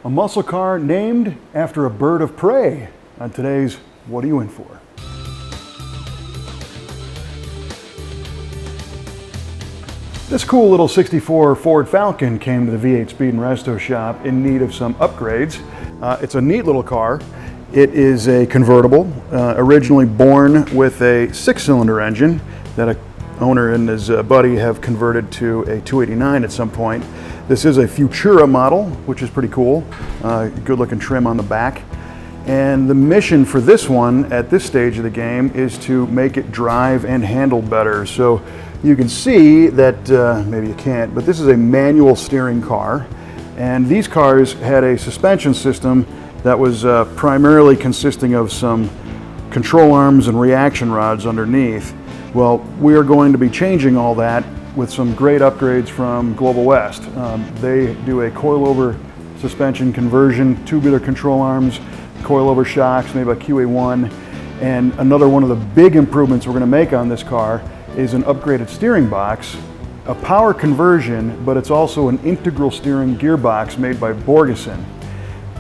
A muscle car named after a bird of prey on today's What Are You In For? This cool little 64 Ford Falcon came to the V8 Speed and Resto shop in need of some upgrades. It's a neat little car. It is a convertible, originally born with a 6-cylinder engine that an owner and his buddy have converted to a 289 at some point. This is a Futura model, which is pretty cool. Good looking trim on the back. And the mission for this one at this stage of the game is to make it drive and handle better. So you can see that, maybe you can't, but this is a manual steering car. And these cars had a suspension system that was primarily consisting of some control arms and reaction rods underneath. Well, we are going to be changing all that with some great upgrades from Global West. They do a coil-over suspension conversion, tubular control arms, coil-over shocks made by QA1, and another one of the big improvements we're going to make on this car is an upgraded steering box, a power conversion, but it's also an integral steering gearbox made by Borgeson.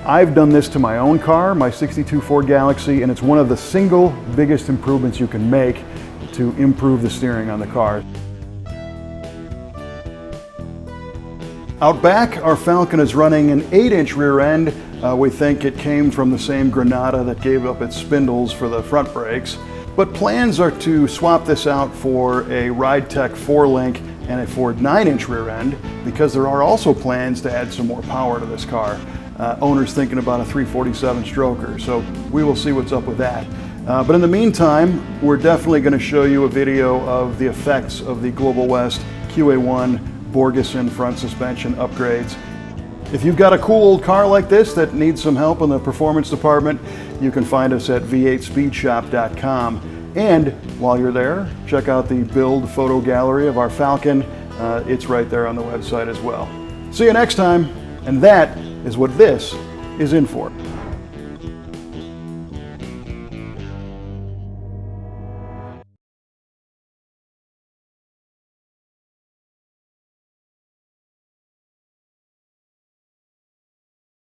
I've done this to my own car, my '62 Ford Galaxy, and it's one of the single biggest improvements you can make to improve the steering on the car. Out back, our Falcon is running an 8-inch rear end. We think it came from the same Granada that gave up its spindles for the front brakes. But plans are to swap this out for a RideTech 4-link and a Ford 9-inch rear end, because there are also plans to add some more power to this car. Owner's thinking about a 347 stroker, so we will see what's up with that. But in the meantime, we're definitely going to show you a video of the effects of the Global West QA1 Borgeson front suspension upgrades. If you've got a cool old car like this that needs some help in the performance department, you can find us at v8speedshop.com. And while you're there, check out the build photo gallery of our Falcon. It's right there on the website as well. See you next time, and that is what this is in for.